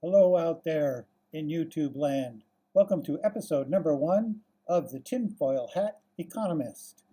Hello out there in YouTube land. Welcome to episode number 1 of the Tinfoil Hat Economist.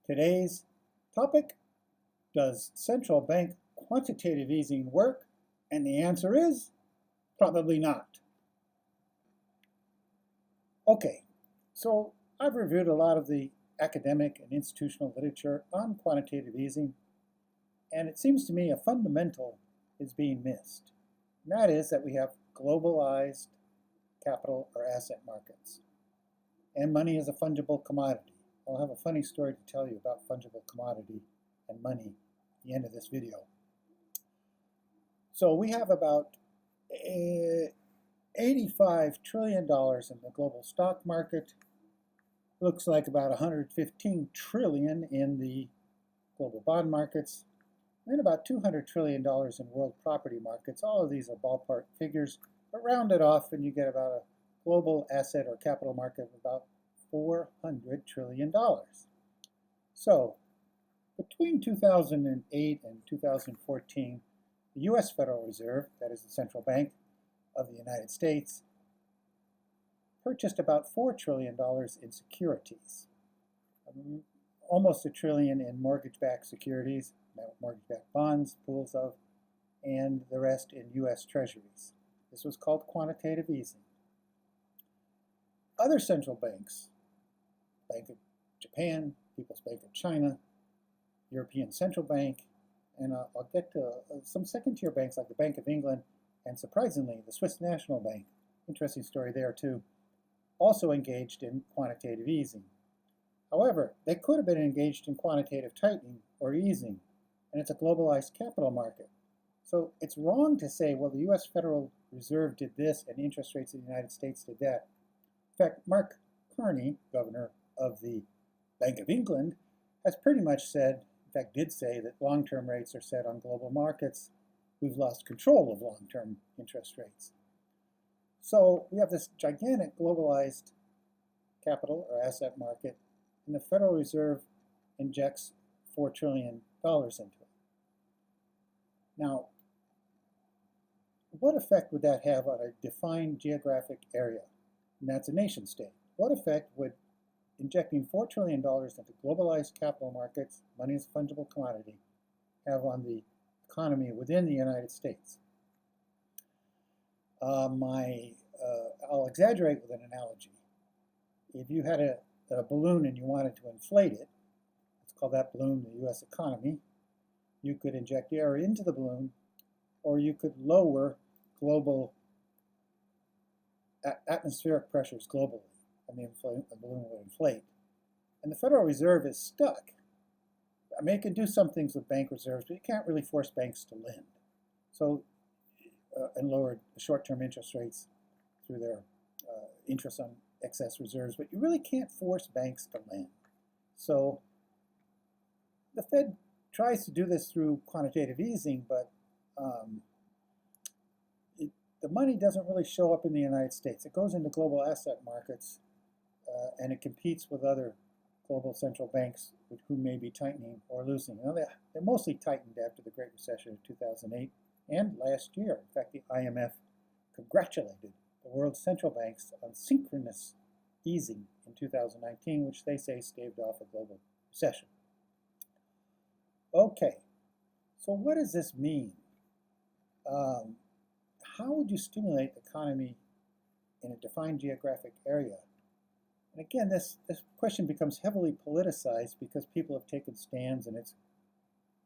Today's topic, does central bank quantitative easing work? And the answer is probably not. Okay, so I've reviewed a lot of the academic and institutional literature on quantitative easing, and it seems to me a fundamental is being missed. And that is that we have globalized capital or asset markets. And money is a fungible commodity. I'll have a funny story to tell you about fungible commodity and money at the end of this video. So we have about $85 trillion in the global stock market. Looks like about $115 trillion in the global bond markets, and about $200 trillion in world property markets. All of these are ballpark figures, but round it off and you get about a global asset or capital market of about $400 trillion. So between 2008 and 2014, the U.S. Federal Reserve, that is the central bank of the United States, purchased about $4 trillion in securities, almost $1 trillion in mortgage-backed securities, mortgage-backed bonds, pools of, and the rest in U.S. Treasuries. This was called quantitative easing. Other central banks, Bank of Japan, People's Bank of China, European Central Bank, and I'll get to some second-tier banks like the Bank of England, and surprisingly, the Swiss National Bank, interesting story there too, also engaged in quantitative easing. However, they could have been engaged in quantitative tightening or easing, and it's a globalized capital market. So it's wrong to say, well, the U.S. Federal Reserve did this and interest rates in the United States did that. In fact, Mark Carney, governor of the Bank of England, has pretty much said, in fact did say, that long-term rates are set on global markets. We've lost control of long-term interest rates. So we have this gigantic globalized capital or asset market, and the Federal Reserve injects $4 trillion into it. Now, what effect would that have on a defined geographic area? And that's a nation state. What effect would injecting $4 trillion into globalized capital markets, money is a fungible commodity, have on the economy within the United States? I'll exaggerate with an analogy. If you had a balloon and you wanted to inflate it, let's call that balloon the U.S. economy, you could inject air into the balloon, or you could lower global atmospheric pressures globally, and the balloon would inflate. And the Federal Reserve is stuck. I mean, it can do some things with bank reserves, but you can't really force banks to lend. So, and lower short-term interest rates through their interest on excess reserves, but you really can't force banks to lend. So the Fed tries to do this through quantitative easing, but the money doesn't really show up in the United States. It goes into global asset markets, and it competes with other global central banks who may be tightening or loosening. Now, they mostly tightened after the Great Recession of 2008 and last year. In fact, the IMF congratulated the world's central banks on synchronous easing in 2019, which they say staved off a global recession. Okay, so what does this mean? How would you stimulate the economy in a defined geographic area? And again, this question becomes heavily politicized because people have taken stands, and it's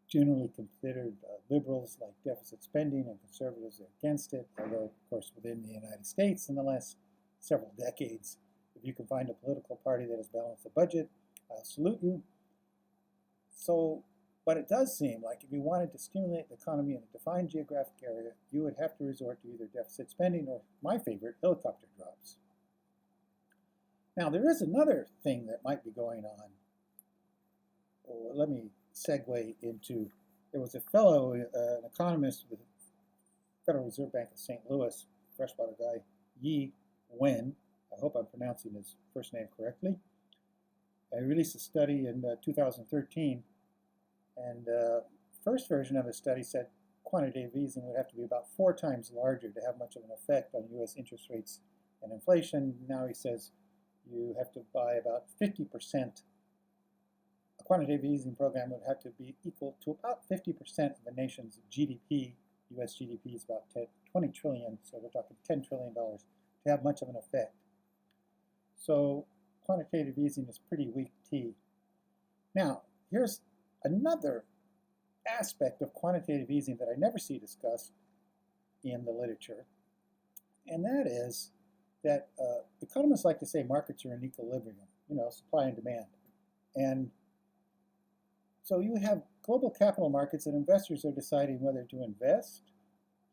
generally considered liberals like deficit spending and conservatives are against it, although, of course, within the United States in the last several decades, if you can find a political party that has balanced the budget, I'll salute you. So, but it does seem like if you wanted to stimulate the economy in a defined geographic area, you would have to resort to either deficit spending or, my favorite, helicopter drops. Now, there is another thing that might be going on. Let me segue into, there was a fellow, an economist with the Federal Reserve Bank of St. Louis, freshwater guy, Yi Wen, I hope I'm pronouncing his first name correctly. He released a study in 2013, and first version of his study said quantitative easing would have to be about 4 times larger to have much of an effect on U.S. interest rates and inflation. Now he says you have to buy about 50%. A quantitative easing program would have to be equal to about 50% of the nation's GDP. U.S. GDP is about 20 trillion, so we're talking $10 trillion to have much of an effect. So quantitative easing is pretty weak tea. Now, here's another aspect of quantitative easing that I never see discussed in the literature, and that is that economists like to say markets are in equilibrium, supply and demand. And so you have global capital markets and investors are deciding whether to invest,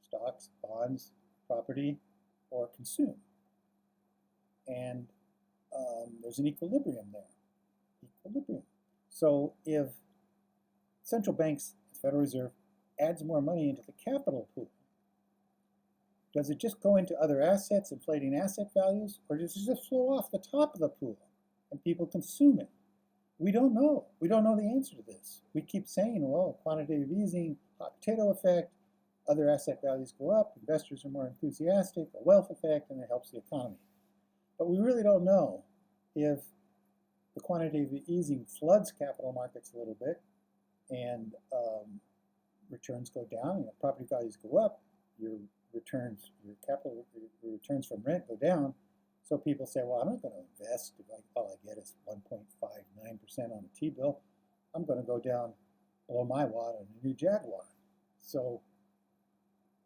stocks, bonds, property, or consume. And there's an equilibrium there. So if central banks, the Federal Reserve, adds more money into the capital pool, does it just go into other assets, inflating asset values, or does it just flow off the top of the pool and people consume it? We don't know. We don't know the answer to this. We keep saying, well, quantitative easing, hot potato effect, other asset values go up, investors are more enthusiastic, a wealth effect, and it helps the economy. But we really don't know if the quantitative easing floods capital markets a little bit and returns go down, property values go up, your capital returns from rent go down. So people say, well, I'm not going to invest if all I get is 1.59% on a T-bill. I'm going to go down below my wad on a new Jaguar. So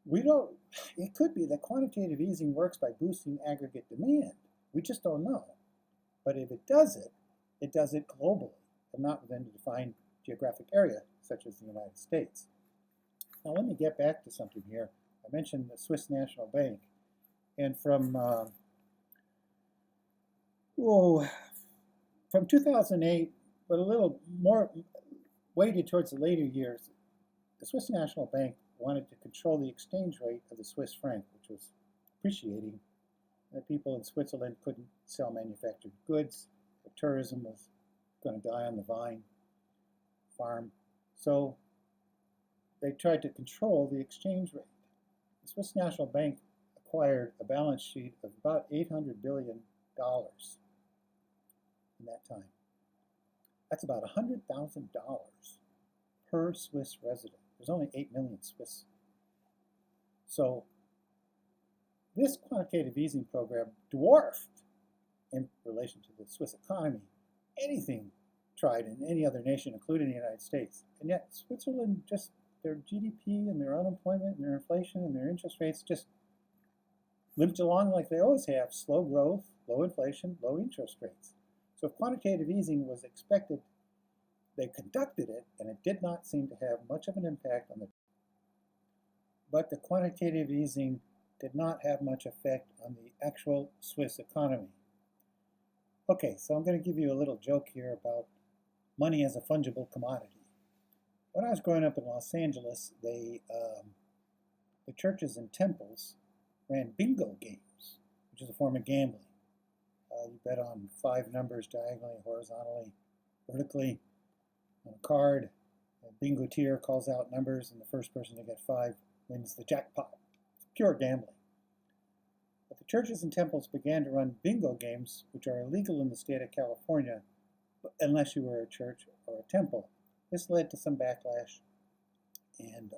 it could be that quantitative easing works by boosting aggregate demand. We just don't know. But if it does it globally and not within a defined geographic area, such as the United States. Now let me get back to something here. I mentioned the Swiss National Bank. And from 2008, but a little more weighted towards the later years, the Swiss National Bank wanted to control the exchange rate of the Swiss franc, which was appreciating. The people in Switzerland couldn't sell manufactured goods. The tourism was going to die on the vine farm. So they tried to control the exchange rate. The Swiss National Bank acquired a balance sheet of about $800 billion in that time. That's about $100,000 per Swiss resident. There's only 8 million Swiss. So this quantitative easing program dwarfed, in relation to the Swiss economy, anything tried in any other nation, including the United States. And yet Switzerland, just their GDP and their unemployment and their inflation and their interest rates just limped along like they always have: slow growth, low inflation, low interest rates. So if quantitative easing was expected, they conducted it, and it did not seem to have much of an impact on the. But the quantitative easing did not have much effect on the actual Swiss economy. Okay, so I'm going to give you a little joke here about money as a fungible commodity. When I was growing up in Los Angeles, the churches and temples ran bingo games, which is a form of gambling. You bet on 5 numbers diagonally, horizontally, vertically on a card. The bingoteer calls out numbers, and the first person to get 5 wins the jackpot. It's pure gambling. But the churches and temples began to run bingo games, which are illegal in the state of California, unless you were a church or a temple. This led to some backlash, and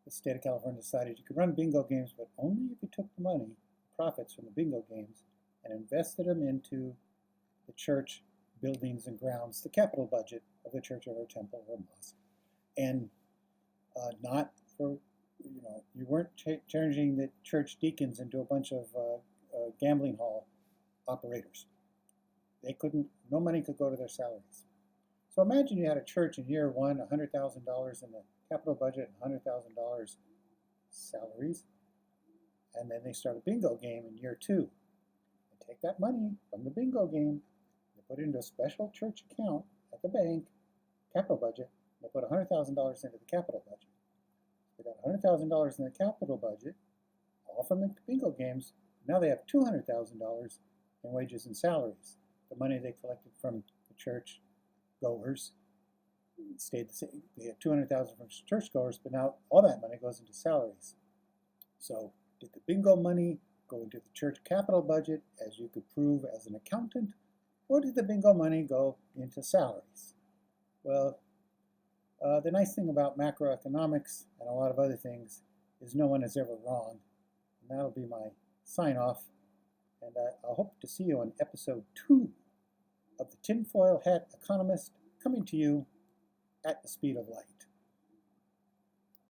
the state of California decided you could run bingo games, but only if you took the money, profits from the bingo games, and invested them into the church buildings and grounds, the capital budget of the church or temple or mosque, and not for, you weren't changing the church deacons into a bunch of gambling hall operators. They couldn't, no money could go to their salaries. So imagine you had a church in year 1, $100,000 in the capital budget, and $100,000 salaries, and then they start a bingo game in year 2. They take that money from the bingo game, they put it into a special church account at the bank, capital budget, they put $100,000 into the capital budget. They got $100,000 in the capital budget, all from the bingo games. Now they have $200,000 in wages and salaries, the money they collected from the church goers stayed the same. They had 200,000 from churchgoers, but now all that money goes into salaries. So did the bingo money go into the church capital budget, as you could prove as an accountant, or did the bingo money go into salaries? Well, the nice thing about macroeconomics and a lot of other things is no one is ever wrong. And that'll be my sign off. And I hope to see you on episode 2 of the Tinfoil Hat Economist, coming to you at the speed of light.